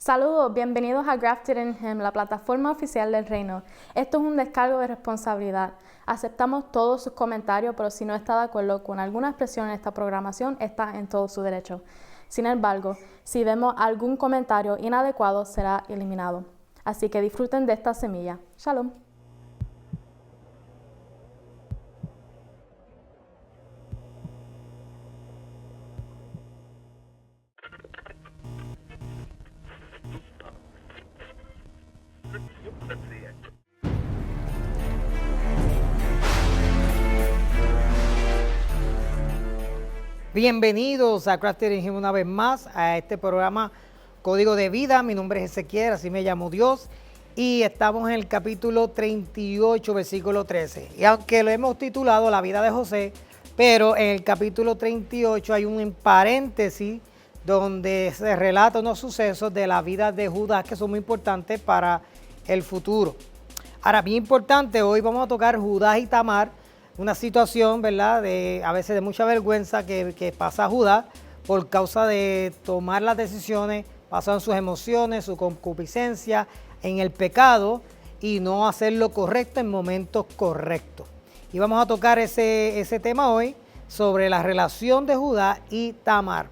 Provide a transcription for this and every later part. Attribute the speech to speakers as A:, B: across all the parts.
A: Saludos, bienvenidos a Grafted in Him, la plataforma oficial del reino. Esto es un descargo de responsabilidad. Aceptamos todos sus comentarios, pero si no está de acuerdo con alguna expresión en esta programación, está en todo su derecho. Sin embargo, si vemos algún comentario inadecuado, será eliminado. Así que disfruten de esta semilla. Shalom.
B: Bienvenidos a Crafted in Him una vez más a este programa Código de Vida. Mi nombre es Ezequiel, así me llamo Dios, y estamos en el capítulo 38, versículo 13. Y aunque lo hemos titulado La vida de José, pero en el capítulo 38 hay un paréntesis donde se relata unos sucesos de la vida de Judá que son muy importantes para el futuro. Ahora, bien importante, hoy vamos a tocar Judá y Tamar, una situación, ¿verdad?, a veces de mucha vergüenza que pasa a Judá por causa de tomar las decisiones basado en sus emociones, su concupiscencia, en el pecado y no hacer lo correcto en momentos correctos. Y vamos a tocar ese tema hoy sobre la relación de Judá y Tamar.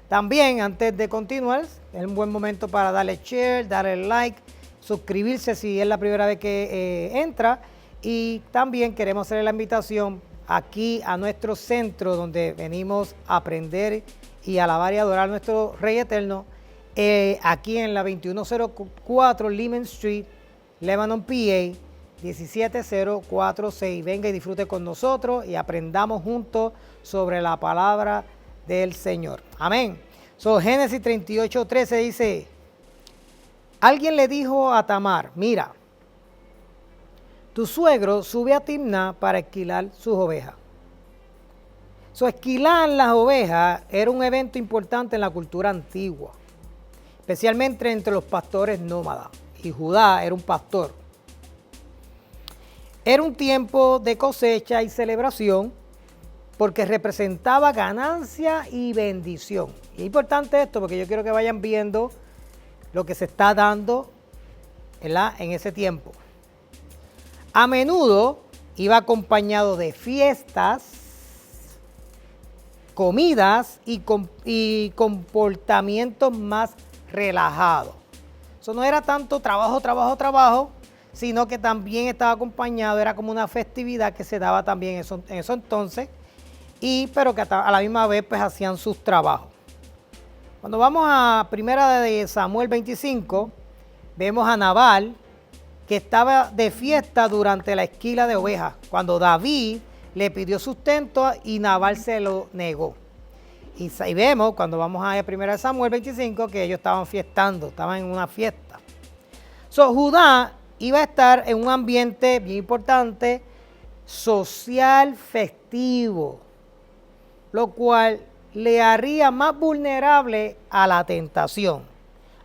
B: También, antes de continuar, es un buen momento para darle share, darle like, suscribirse si es la primera vez que entra. Y también queremos hacerle la invitación aquí a nuestro centro donde venimos a aprender y alabar y adorar a nuestro Rey Eterno, aquí en la 2104 Lehman Street, Lebanon, PA, 17046. Venga y disfrute con nosotros y aprendamos juntos sobre la palabra del Señor. Amén. Génesis 38:13 dice, alguien le dijo a Tamar, mira, tu suegro sube a Timná para esquilar sus ovejas. Esquilar las ovejas era un evento importante en la cultura antigua, especialmente entre los pastores nómadas, y Judá era un pastor. Era un tiempo de cosecha y celebración porque representaba ganancia y bendición. Y es importante esto porque yo quiero que vayan viendo lo que se está dando, ¿verdad?, en ese tiempo. A menudo iba acompañado de fiestas, comidas y comportamientos más relajados. Eso no era tanto trabajo, sino que también estaba acompañado, era como una festividad que se daba también en eso entonces, pero que a la misma vez pues hacían sus trabajos. Cuando vamos a primera de Samuel 25, vemos a Nabal, que estaba de fiesta durante la esquila de ovejas, cuando David le pidió sustento y Nabal se lo negó. Y vemos, cuando vamos a 1 Samuel 25, que ellos estaban fiestando, estaban en una fiesta. Judá iba a estar en un ambiente bien importante, social, festivo, lo cual le haría más vulnerable a la tentación.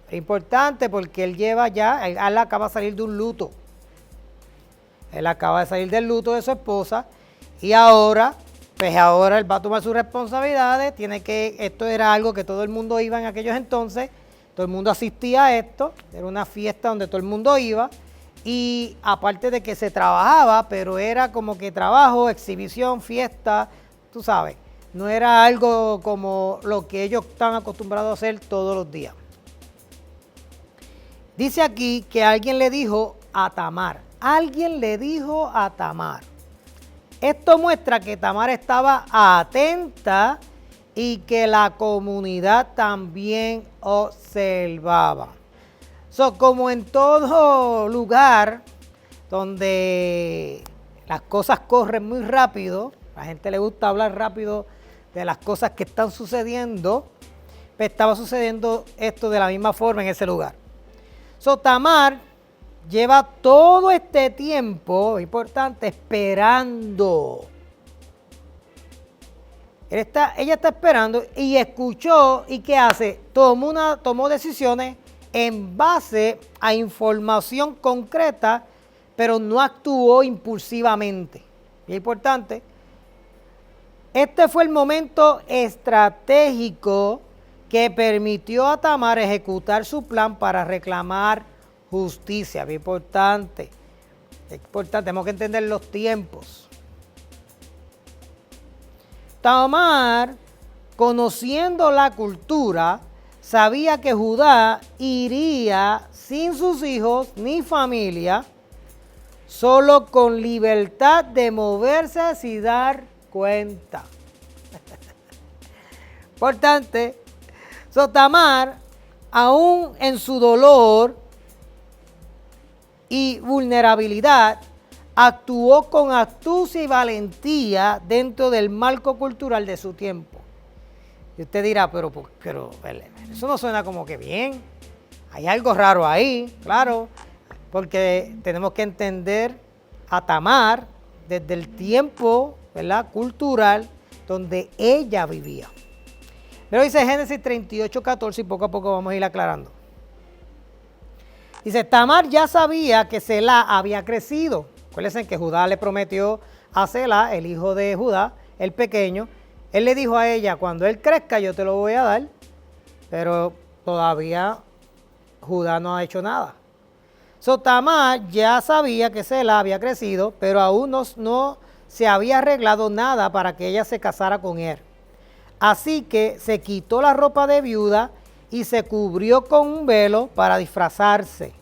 B: Es importante porque él acaba de salir de un luto. Él acaba de salir del luto de su esposa y ahora él va a tomar sus responsabilidades. Esto era algo que todo el mundo iba en aquellos entonces, todo el mundo asistía a esto, era una fiesta donde todo el mundo iba y aparte de que se trabajaba, pero era como que trabajo, exhibición, fiesta, tú sabes, no era algo como lo que ellos están acostumbrados a hacer todos los días. Dice aquí que alguien le dijo a Tamar. Esto muestra que Tamar estaba atenta y que la comunidad también observaba. Como en todo lugar donde las cosas corren muy rápido, a la gente le gusta hablar rápido de las cosas que están sucediendo, pues estaba sucediendo esto de la misma forma en ese lugar. Tamar lleva todo este tiempo, importante, esperando. Ella está esperando y escuchó, ¿y qué hace? Tomó decisiones en base a información concreta, pero no actuó impulsivamente. Es importante. Este fue el momento estratégico que que permitió a Tamar ejecutar su plan para reclamar justicia. Bien importante. Es importante, tenemos que entender los tiempos. Tamar, conociendo la cultura, sabía que Judá iría sin sus hijos ni familia, solo con libertad de moverse sin dar cuenta. Importante. Tamar, aún en su dolor y vulnerabilidad, actuó con astucia y valentía dentro del marco cultural de su tiempo. Y usted dirá, pero eso no suena como que bien. Hay algo raro ahí, claro, porque tenemos que entender a Tamar desde el tiempo, ¿verdad?, cultural donde ella vivía. Pero dice Génesis 38:14 y poco a poco vamos a ir aclarando. Dice, Tamar ya sabía que Selá había crecido. Acuérdense que Judá le prometió a Selá, el hijo de Judá, el pequeño. Él le dijo a ella, cuando él crezca yo te lo voy a dar, pero todavía Judá no ha hecho nada. Tamar ya sabía que Selá había crecido, pero aún no se había arreglado nada para que ella se casara con él. Así que se quitó la ropa de viuda y se cubrió con un velo para disfrazarse.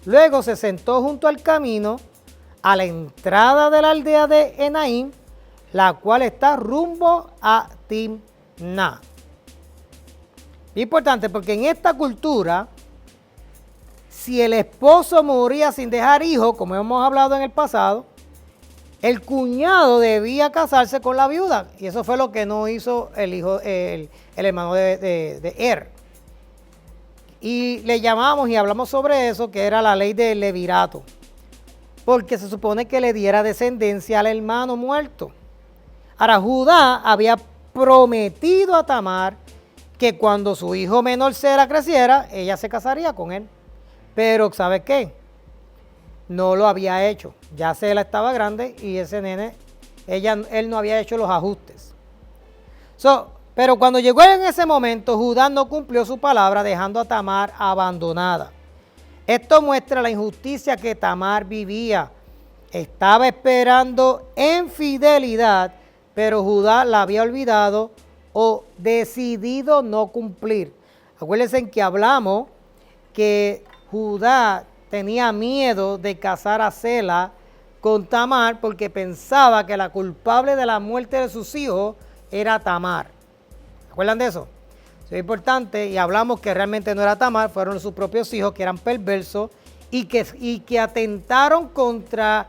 B: Luego se sentó junto al camino a la entrada de la aldea de Enaim, la cual está rumbo a Timná. Importante, porque en esta cultura, si el esposo moría sin dejar hijos, como hemos hablado en el pasado, el cuñado debía casarse con la viuda. Y eso fue lo que no hizo el hermano de Er. Y le llamamos y hablamos sobre eso, que era la ley del levirato. Porque se supone que le diera descendencia al hermano muerto. Ahora, Judá había prometido a Tamar que cuando su hijo menor Sera creciera, ella se casaría con él. Pero, ¿sabe qué? No lo había hecho. Ya Sera estaba grande y ese nene, él no había hecho los ajustes. Pero cuando llegó en ese momento, Judá no cumplió su palabra, dejando a Tamar abandonada. Esto muestra la injusticia que Tamar vivía. Estaba esperando en fidelidad, pero Judá la había olvidado o decidido no cumplir. Acuérdense que hablamos que Judá tenía miedo de casar a Sela con Tamar porque pensaba que la culpable de la muerte de sus hijos era Tamar. ¿Acuerdan de eso? Eso es importante y hablamos que realmente no era Tamar, fueron sus propios hijos que eran perversos y que atentaron contra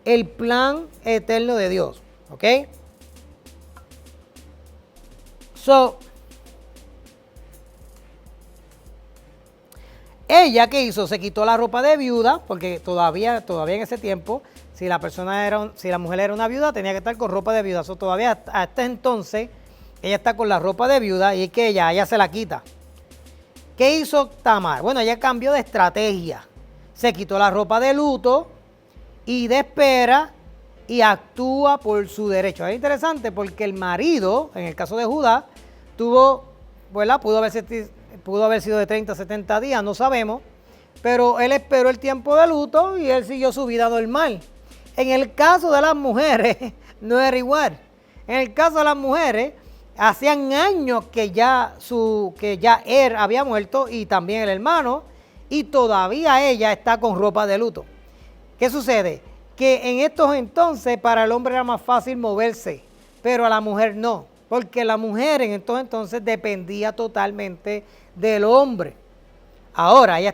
B: el plan eterno de Dios. ¿Ok? Ella, ¿qué hizo? Se quitó la ropa de viuda, porque todavía en ese tiempo, si la mujer era una viuda, tenía que estar con ropa de viuda. Todavía hasta entonces, ella está con la ropa de viuda y es que ella se la quita. ¿Qué hizo Tamar? Bueno, ella cambió de estrategia. Se quitó la ropa de luto y de espera y actúa por su derecho. Es interesante porque el marido, en el caso de Judá, pudo haber sido de 30 a 70 días, no sabemos, pero él esperó el tiempo de luto y él siguió su vida normal. En el caso de las mujeres, no era igual. En el caso de las mujeres, hacían años que ya Er había muerto y también el hermano, y todavía ella está con ropa de luto. ¿Qué sucede? Que en estos entonces para el hombre era más fácil moverse, pero a la mujer no, porque la mujer en estos entonces dependía totalmente del hombre. Ahora ella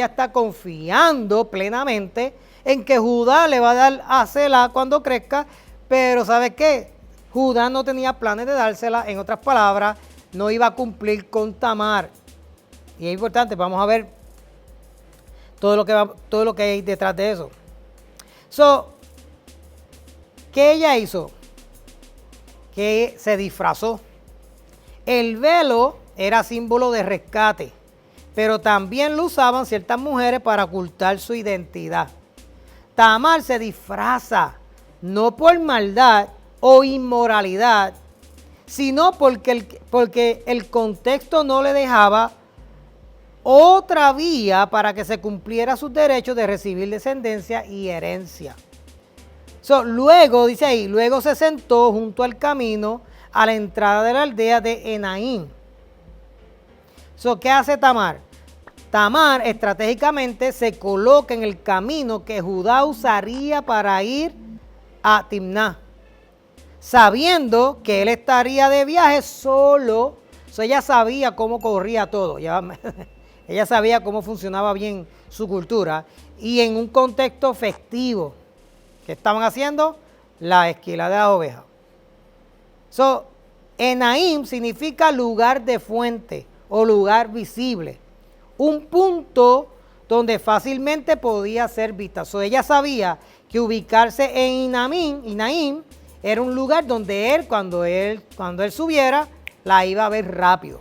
B: está confiando plenamente en que Judá le va a dar a Sela cuando crezca, pero ¿sabe qué? Judá no tenía planes de dársela, en otras palabras, no iba a cumplir con Tamar. Y es importante, vamos a ver todo lo que hay detrás de eso. ¿Qué ella hizo? Que se disfrazó. El velo era símbolo de rescate, pero también lo usaban ciertas mujeres para ocultar su identidad. Tamar se disfraza, no por maldad o inmoralidad, sino porque el contexto no le dejaba otra vía para que se cumpliera sus derechos de recibir descendencia y herencia. Luego, dice ahí, luego se sentó junto al camino a la entrada de la aldea de Enaim. ¿Qué hace Tamar? Tamar estratégicamente se coloca en el camino que Judá usaría para ir a Timná, sabiendo que él estaría de viaje solo. Ella sabía cómo corría todo, ella sabía cómo funcionaba bien su cultura, y en un contexto festivo. ¿Qué estaban haciendo? La esquila de las ovejas. Enaim significa lugar de fuente o lugar visible, un punto donde fácilmente podía ser vista. Ella sabía que ubicarse en Enaim era un lugar donde cuando él subiera, la iba a ver rápido.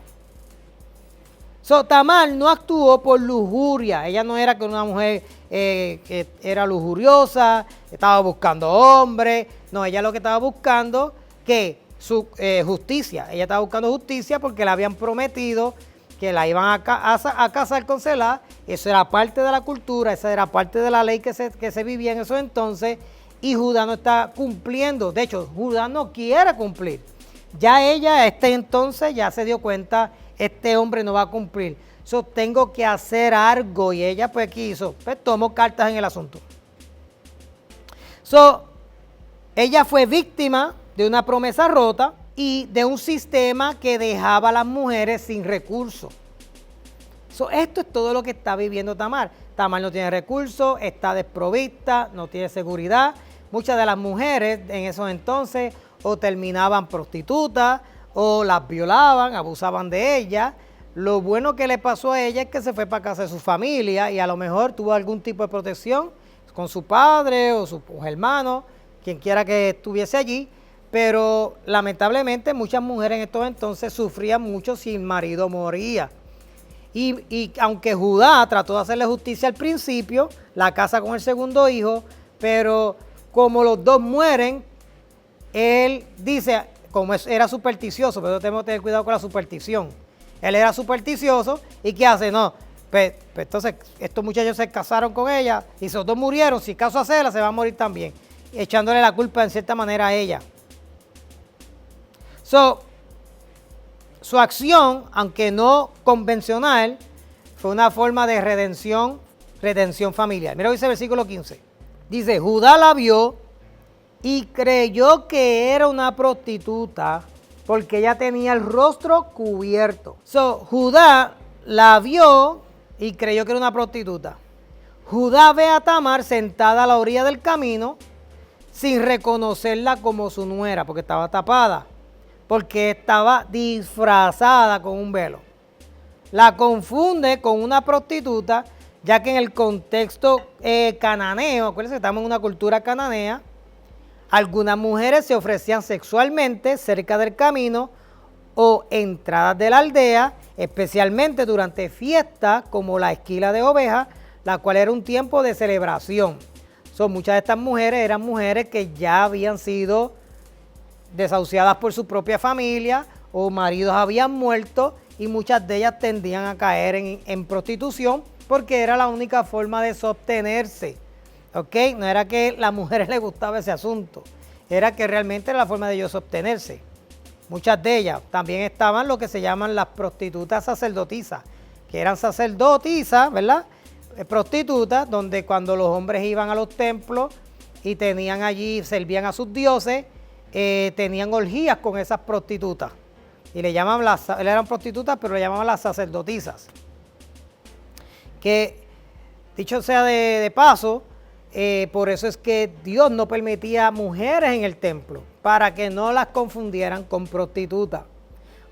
B: Tamar no actuó por lujuria. Ella no era una mujer que era lujuriosa, estaba buscando hombres. No, ella lo que estaba buscando, justicia. Ella estaba buscando justicia porque le habían prometido que la iban a casar con Selá. Eso era parte de la cultura, esa era parte de la ley que se vivía en esos entonces, y Judá no está cumpliendo. De hecho, Judá no quiere cumplir. Ya ella, entonces, ya se dio cuenta, este hombre no va a cumplir. Tengo que hacer algo, y ella pues quiso, tomó cartas en el asunto. Ella fue víctima de una promesa rota y de un sistema que dejaba a las mujeres sin recursos. Esto es todo lo que está viviendo Tamar. Tamar no tiene recursos, está desprovista, no tiene seguridad. Muchas de las mujeres en esos entonces o terminaban prostitutas o las violaban, abusaban de ellas. Lo bueno que le pasó a ella es que se fue para casa de su familia y a lo mejor tuvo algún tipo de protección con su padre o sus hermanos, quien quiera que estuviese allí, pero lamentablemente muchas mujeres en estos entonces sufrían mucho si el marido moría. Y aunque Judá trató de hacerle justicia al principio, la casa con el segundo hijo, pero como los dos mueren, él dice, como era supersticioso, pero tenemos que tener cuidado con la superstición. Él era supersticioso, ¿y qué hace? No, pues entonces estos muchachos se casaron con ella y esos dos murieron, si caso hacerla se va a morir también, echándole la culpa en cierta manera a ella. Su acción, aunque no convencional, fue una forma de redención familiar. Mira lo que dice el versículo 15. Dice, Judá la vio y creyó que era una prostituta porque ella tenía el rostro cubierto. Judá la vio y creyó que era una prostituta. Judá ve a Tamar sentada a la orilla del camino sin reconocerla como su nuera porque estaba tapada, porque estaba disfrazada con un velo. La confunde con una prostituta, ya que en el contexto cananeo, acuérdense que estamos en una cultura cananea, algunas mujeres se ofrecían sexualmente cerca del camino o entradas de la aldea, especialmente durante fiestas como la esquila de ovejas, la cual era un tiempo de celebración. Muchas de estas mujeres eran mujeres que ya habían sido desahuciadas por su propia familia o maridos habían muerto y muchas de ellas tendían a caer en prostitución porque era la única forma de sostenerse. ¿Ok? No era que a las mujeres les gustaba ese asunto, era que realmente era la forma de ellos obtenerse. Muchas de ellas también estaban lo que se llaman las prostitutas sacerdotisas, que eran sacerdotisas, ¿verdad? Prostitutas, donde cuando los hombres iban a los templos y tenían allí, servían a sus dioses, tenían orgías con esas prostitutas. Y le llamaban eran prostitutas, pero le llamaban las sacerdotisas. Que, dicho sea de paso, por eso es que Dios no permitía mujeres en el templo, para que no las confundieran con prostitutas.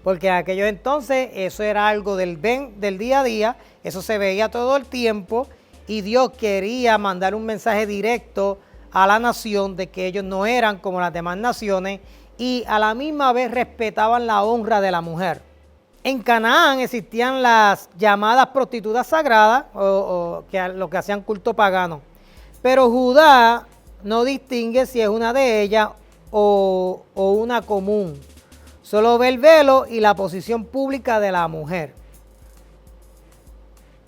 B: Porque en aquellos entonces eso era algo del día a día, eso se veía todo el tiempo y Dios quería mandar un mensaje directo a la nación de que ellos no eran como las demás naciones y a la misma vez respetaban la honra de la mujer. En Canaán existían las llamadas prostitutas sagradas o lo que hacían culto pagano, pero Judá no distingue si es una de ellas o una común. Solo ve el velo y la posición pública de la mujer.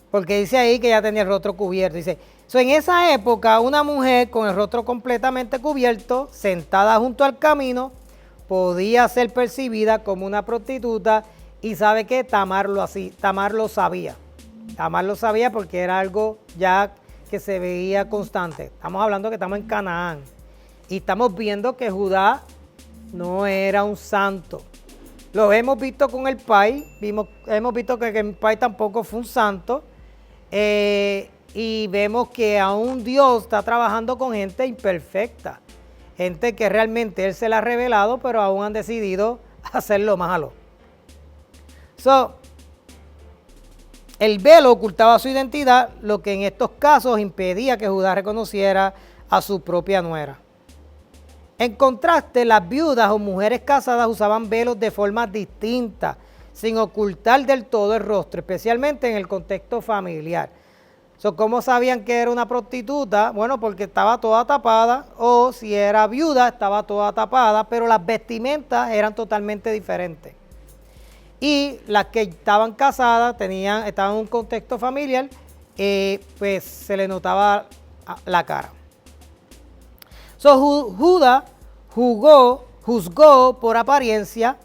B: Porque dice ahí que ella tenía el rostro cubierto. Dice, en esa época una mujer con el rostro completamente cubierto, sentada junto al camino, podía ser percibida como una prostituta. Y ¿sabe qué? Tamar lo sabía. Tamar lo sabía porque era algo ya que se veía constante. Estamos hablando que estamos en Canaán. Y estamos viendo que Judá no era un santo. Lo hemos visto con el Pai. Hemos visto que el Pai tampoco fue un santo. Y vemos que aún Dios está trabajando con gente imperfecta. Gente que realmente Él se la ha revelado, pero aún han decidido hacer lo malo. El velo ocultaba su identidad, lo que en estos casos impedía que Judá reconociera a su propia nuera. En contraste, las viudas o mujeres casadas usaban velos de formas distintas, sin ocultar del todo el rostro, especialmente en el contexto familiar. ¿Cómo sabían que era una prostituta? Bueno, porque estaba toda tapada, o si era viuda, estaba toda tapada, pero las vestimentas eran totalmente diferentes. Y las que estaban casadas, estaban en un contexto familiar, pues se le notaba la cara. Judá juzgó por apariencia,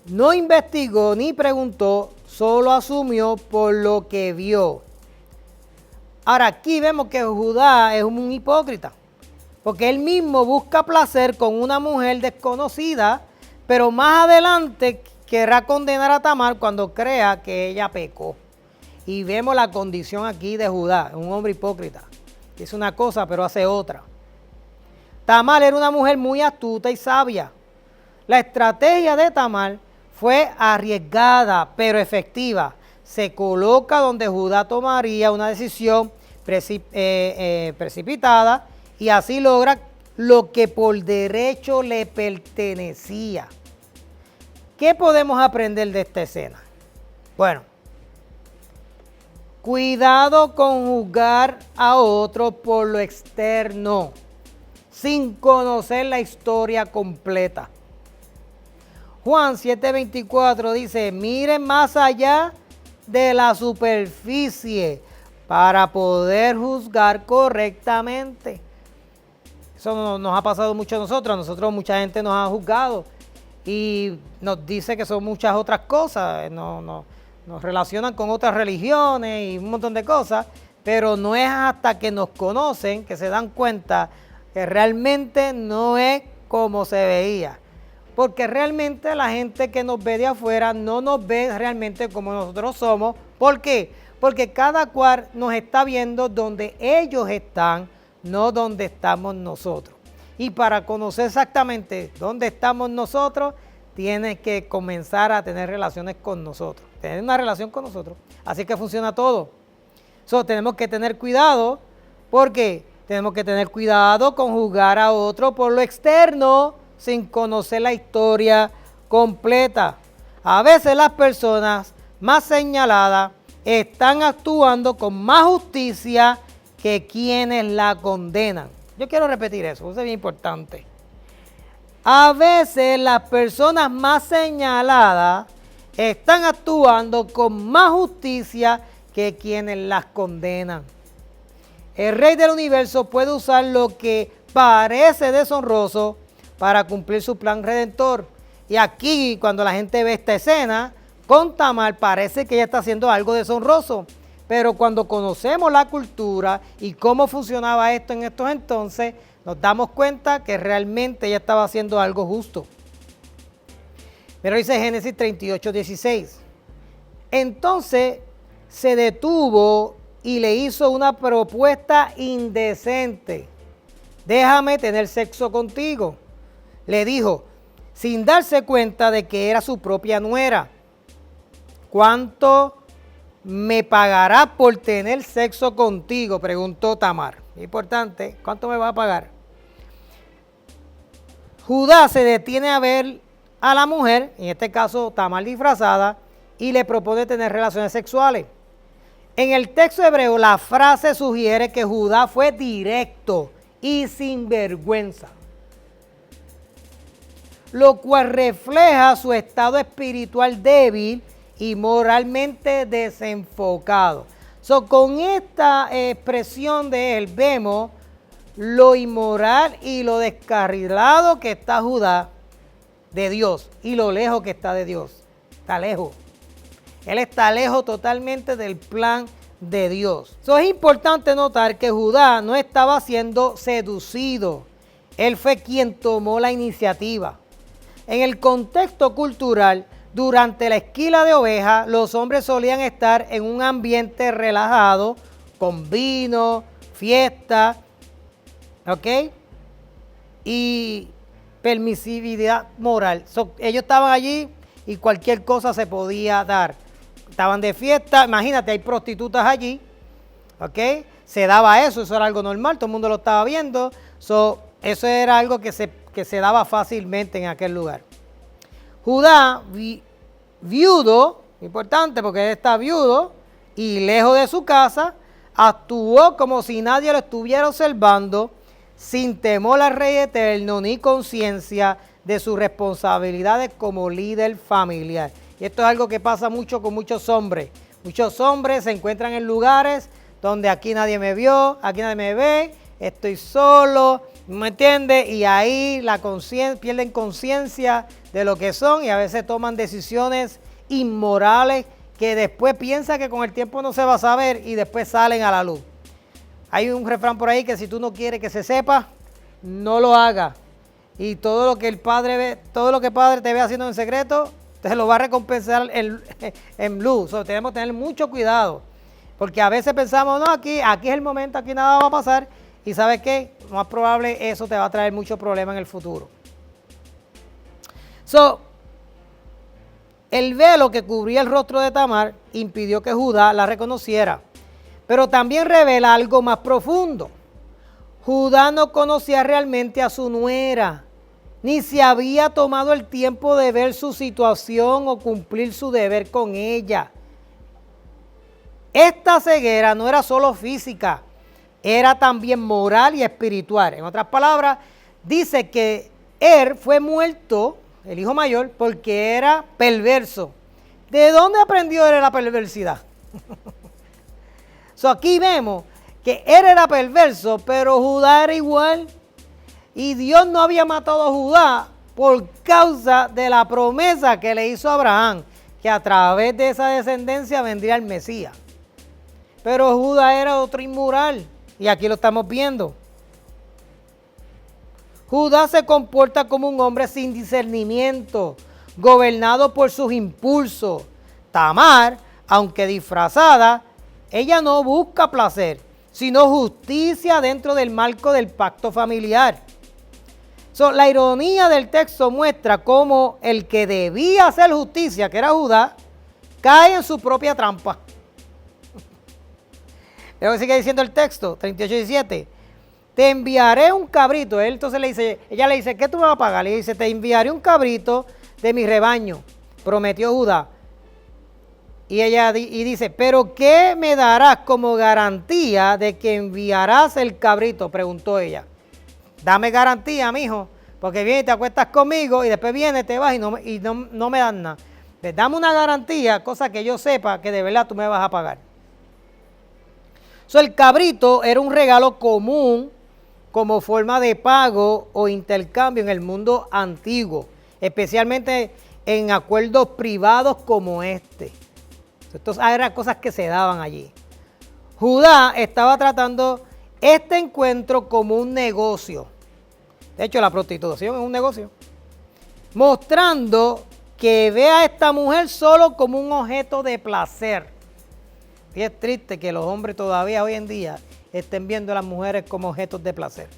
B: no investigó ni preguntó, solo asumió por lo que vio. Ahora aquí vemos que Judá es un hipócrita, porque él mismo busca placer con una mujer desconocida, pero más adelante querrá condenar a Tamar cuando crea que ella pecó. Y vemos la condición aquí de Judá, un hombre hipócrita, que es una cosa pero hace otra. Tamar era una mujer muy astuta y sabia. La estrategia de Tamar fue arriesgada pero efectiva. Se coloca donde Judá tomaría una decisión precipitada y así logra lo que por derecho le pertenecía. ¿Qué podemos aprender de esta escena? Bueno, cuidado con juzgar a otro por lo externo, sin conocer la historia completa. Juan 7:24 dice, miren más allá de la superficie para poder juzgar correctamente. Eso nos ha pasado mucho a nosotros mucha gente nos ha juzgado y nos dice que son muchas otras cosas, nos relacionan con otras religiones y un montón de cosas, pero no es hasta que nos conocen que se dan cuenta que realmente no es como se veía. Porque realmente la gente que nos ve de afuera no nos ve realmente como nosotros somos. ¿Por qué? Porque cada cual nos está viendo donde ellos están, no donde estamos nosotros. Y para conocer exactamente dónde estamos nosotros, tienes que comenzar a tener relaciones con nosotros. Tener una relación con nosotros. Así que funciona todo. Tenemos que tener cuidado. ¿Por qué? Tenemos que tener cuidado con juzgar a otro por lo externo, sin conocer la historia completa. A veces las personas más señaladas están actuando con más justicia que quienes la condenan. Yo quiero repetir eso es bien importante. A veces las personas más señaladas están actuando con más justicia que quienes las condenan. El Rey del Universo puede usar lo que parece deshonroso para cumplir su plan redentor. Y aquí, cuando la gente ve esta escena, con Tamar parece que ella está haciendo algo deshonroso. Pero cuando conocemos la cultura y cómo funcionaba esto en estos entonces, nos damos cuenta que realmente ella estaba haciendo algo justo. Pero dice Génesis 38:16. Entonces se detuvo y le hizo una propuesta indecente. Déjame tener sexo contigo. Le dijo, sin darse cuenta de que era su propia nuera. ¿Cuánto me pagará por tener sexo contigo? Preguntó Tamar. Importante, ¿cuánto me va a pagar? Judá se detiene a ver a la mujer, en este caso Tamar disfrazada, y le propone tener relaciones sexuales. En el texto hebreo la frase sugiere que Judá fue directo y sin vergüenza. lo cual refleja su estado espiritual débil y moralmente desenfocado. Con esta expresión de él vemos lo inmoral y lo descarrilado que está Judá de Dios y lo lejos que está de Dios. Está lejos. Él está lejos totalmente del plan de Dios. Es importante notar que Judá no estaba siendo seducido. Él fue quien tomó la iniciativa. En el contexto cultural, durante la esquila de ovejas, los hombres solían estar en un ambiente relajado, con vino, fiesta, ¿ok? Y permisividad moral. Ellos estaban allí y cualquier cosa se podía dar. Estaban de fiesta, imagínate, hay prostitutas allí, ¿ok? Se daba eso era algo normal, todo el mundo lo estaba viendo. Eso era algo que se daba fácilmente en aquel lugar. Judá, viudo, importante porque él está viudo y lejos de su casa, actuó como si nadie lo estuviera observando, sin temor al Rey Eterno ni conciencia de sus responsabilidades como líder familiar. Y esto es algo que pasa mucho con muchos hombres. Muchos hombres se encuentran en lugares donde aquí nadie me vio, aquí nadie me ve, estoy solo, ¿me entiendes? Y ahí pierden conciencia de lo que son y a veces toman decisiones inmorales que después piensan que con el tiempo no se va a saber y después salen a la luz. Hay un refrán por ahí que si tú no quieres que se sepa, no lo hagas. Y todo lo que el Padre ve, todo lo que el Padre te ve haciendo en secreto, te lo va a recompensar en luz. Tenemos que tener mucho cuidado. Porque a veces pensamos, no, aquí es el momento, aquí nada va a pasar. Y ¿sabes qué? Lo más probable eso te va a traer muchos problemas en el futuro. El velo que cubría el rostro de Tamar impidió que Judá la reconociera. Pero también revela algo más profundo. Judá no conocía realmente a su nuera, ni se había tomado el tiempo de ver su situación o cumplir su deber con ella. Esta ceguera no era solo física, era también moral y espiritual. En otras palabras, dice que él fue muerto, el hijo mayor, porque era perverso. ¿De dónde aprendió él la perversidad? Aquí vemos que él era perverso, pero Judá era igual. Y Dios no había matado a Judá por causa de la promesa que le hizo a Abraham, que a través de esa descendencia vendría el Mesías. Pero Judá era otro inmoral, y aquí lo estamos viendo. Judá se comporta como un hombre sin discernimiento, gobernado por sus impulsos. Tamar, aunque disfrazada, ella no busca placer, sino justicia dentro del marco del pacto familiar. La ironía del texto muestra cómo el que debía hacer justicia, que era Judá, cae en su propia trampa. Luego sigue diciendo el texto, 38:17. Te enviaré un cabrito. Ella le dice, ¿qué tú me vas a pagar? Le dice, te enviaré un cabrito de mi rebaño, prometió Judá. Y ella dice, ¿pero qué me darás como garantía de que enviarás el cabrito? Preguntó ella. Dame garantía, mijo, porque vienes y te acuestas conmigo y después vienes, te vas y no me das nada. Dame una garantía, cosa que yo sepa que de verdad tú me vas a pagar. El cabrito era un regalo común como forma de pago o intercambio en el mundo antiguo, especialmente en acuerdos privados como este. Estas eran cosas que se daban allí. Judá estaba tratando este encuentro como un negocio. De hecho, la prostitución es un negocio. Mostrando que ve a esta mujer solo como un objeto de placer. Y es triste que los hombres todavía hoy en día estén viendo a las mujeres como objetos de placer.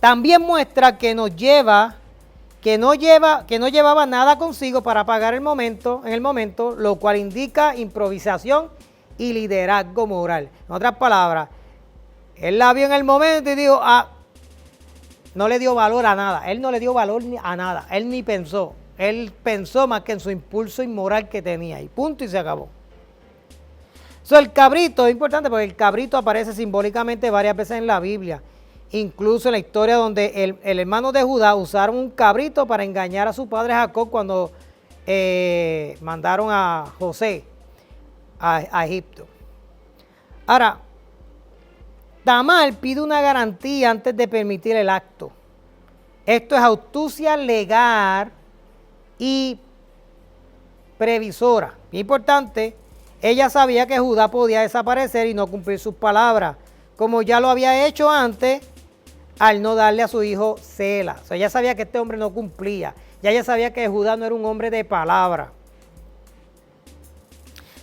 B: También muestra que no llevaba nada consigo para pagar en el momento, lo cual indica improvisación y liderazgo moral. En otras palabras, él la vio en el momento y dijo, no le dio valor a nada. Él no le dio valor a nada. Él ni pensó. Él pensó más que en su impulso inmoral que tenía. Y punto, y se acabó. El cabrito es importante porque el cabrito aparece simbólicamente varias veces en la Biblia. incluso en la historia donde el hermano de Judá usaron un cabrito para engañar a su padre Jacob cuando mandaron a José a Egipto. Ahora, Tamar pide una garantía antes de permitir el acto. Esto es astucia legal y previsora. Bien importante, ella sabía que Judá podía desaparecer y no cumplir sus palabras, como ya lo había hecho antes al no darle a su hijo Sela. O sea, ella sabía que este hombre no cumplía. Ya ella sabía que Judá no era un hombre de palabra.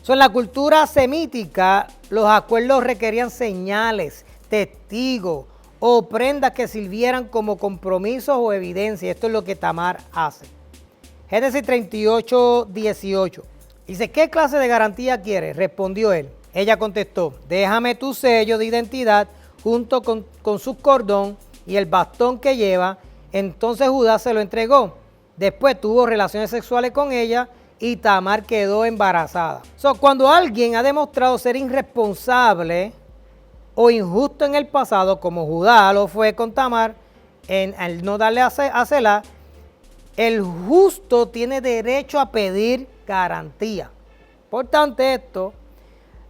B: En la cultura semítica, los acuerdos requerían señales, testigos o prendas que sirvieran como compromisos o evidencia. Esto es lo que Tamar hace. Génesis 38, 18. Dice, ¿qué clase de garantía quieres? Respondió él. Ella contestó, déjame tu sello de identidad junto con su cordón y el bastón que lleva. Entonces Judá se lo entregó. Después tuvo relaciones sexuales con ella y Tamar quedó embarazada. Cuando alguien ha demostrado ser irresponsable o injusto en el pasado, como Judá lo fue con Tamar, al no darle a Selá, el justo tiene derecho a pedir garantía. Importante esto,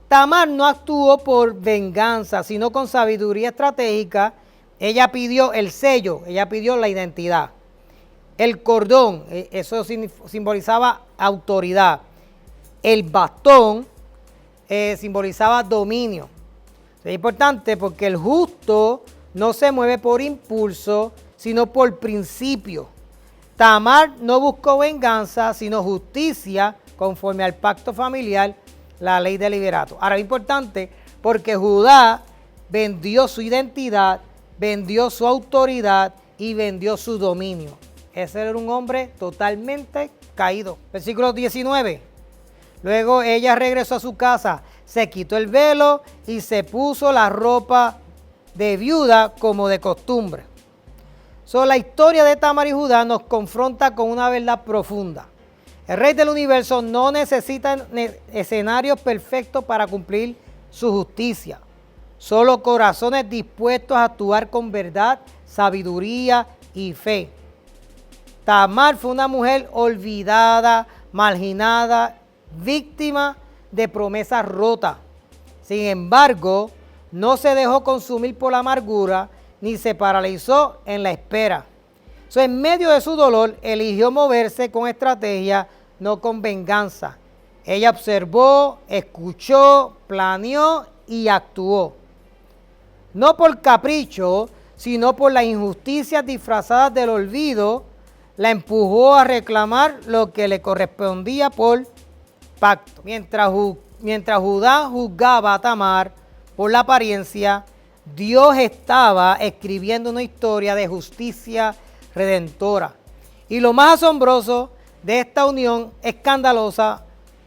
B: Tamar no actuó por venganza, sino con sabiduría estratégica. Ella pidió el sello, ella pidió la identidad. El cordón, eso simbolizaba autoridad. El bastón simbolizaba dominio. Es importante porque el justo no se mueve por impulso, sino por principio. Tamar no buscó venganza, sino justicia conforme al pacto familiar, la ley de liberato. Ahora, es importante porque Judá vendió su identidad, vendió su autoridad y vendió su dominio. Ese era un hombre totalmente caído. Versículo 19. Luego ella regresó a su casa, se quitó el velo y se puso la ropa de viuda como de costumbre. La historia de Tamar y Judá nos confronta con una verdad profunda. El Rey del Universo no necesita escenarios perfectos para cumplir su justicia. Solo corazones dispuestos a actuar con verdad, sabiduría y fe. Tamar fue una mujer olvidada, marginada, víctima de promesas rotas. Sin embargo, no se dejó consumir por la amargura ni se paralizó en la espera. En medio de su dolor, eligió moverse con estrategia, no con venganza. Ella observó, escuchó, planeó y actuó. No por capricho, sino por las injusticias disfrazadas del olvido, la empujó a reclamar lo que le correspondía por pacto. Mientras Judá juzgaba a Tamar por la apariencia, Dios estaba escribiendo una historia de justicia redentora. Y lo más asombroso de esta unión escandalosa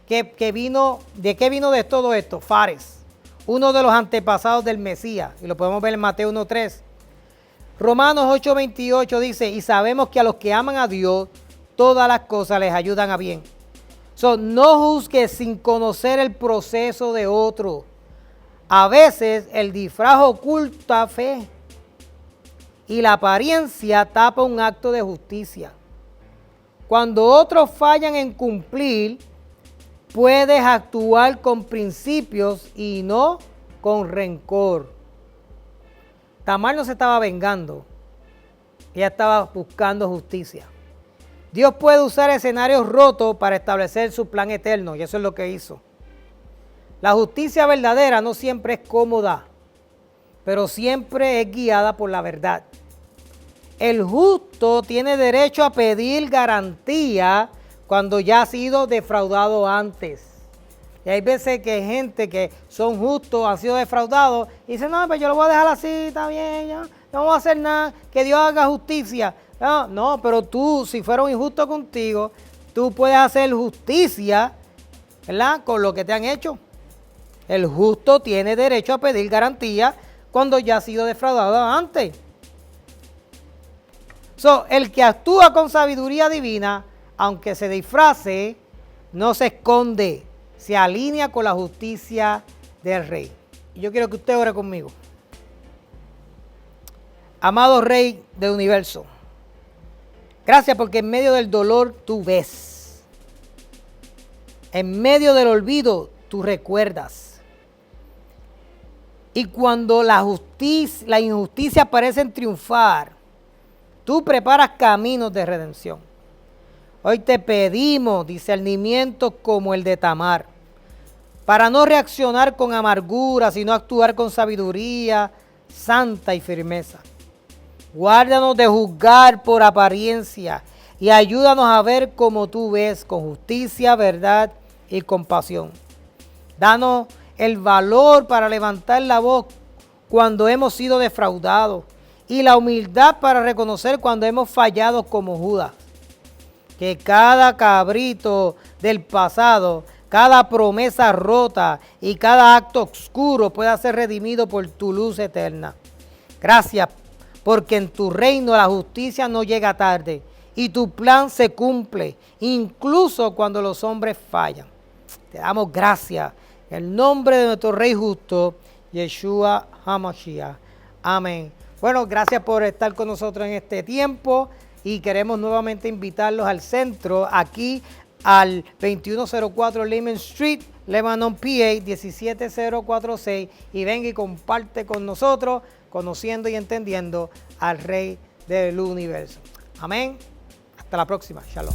B: ¿de qué vino de todo esto? Fares, uno de los antepasados del Mesías, y lo podemos ver en Mateo 1:3. Romanos 8:28 dice, y sabemos que a los que aman a Dios, todas las cosas les ayudan a bien. No juzgues sin conocer el proceso de otro. A veces el disfraz oculta fe y la apariencia tapa un acto de justicia. Cuando otros fallan en cumplir, puedes actuar con principios y no con rencor. Tamar no se estaba vengando, ella estaba buscando justicia. Dios puede usar escenarios rotos para establecer su plan eterno, y eso es lo que hizo. La justicia verdadera no siempre es cómoda, pero siempre es guiada por la verdad. El justo tiene derecho a pedir garantía cuando ya ha sido defraudado antes. Y hay veces que hay gente que son justos, han sido defraudados, y dicen, no, pues yo lo voy a dejar así, está bien, ya, no voy a hacer nada, que Dios haga justicia. No, pero tú, si fueron injustos contigo, tú puedes hacer justicia, ¿verdad?, con lo que te han hecho. El justo tiene derecho a pedir garantía cuando ya ha sido defraudado antes. El que actúa con sabiduría divina, aunque se disfrace, no se esconde, se alinea con la justicia del Rey. Y yo quiero que usted ore conmigo. Amado Rey del universo, gracias porque en medio del dolor tú ves. En medio del olvido tú recuerdas. Y cuando la injusticia parecen triunfar, tú preparas caminos de redención. Hoy te pedimos discernimiento como el de Tamar, para no reaccionar con amargura, sino actuar con sabiduría santa y firmeza. Guárdanos de juzgar por apariencia y ayúdanos a ver como tú ves, con justicia, verdad y compasión. Danos el valor para levantar la voz cuando hemos sido defraudados y la humildad para reconocer cuando hemos fallado como Judas. Que cada cabrito del pasado, cada promesa rota y cada acto oscuro pueda ser redimido por tu luz eterna. Gracias, porque en tu reino la justicia no llega tarde y tu plan se cumple, incluso cuando los hombres fallan. Te damos gracias en el nombre de nuestro Rey justo, Yeshua HaMashiach. Amén. Bueno, gracias por estar con nosotros en este tiempo y queremos nuevamente invitarlos al centro, aquí al 2104 Lehman Street, Lebanon, PA, 17046, y venga y comparte con nosotros, conociendo y entendiendo al Rey del universo. Amén. Hasta la próxima. Shalom.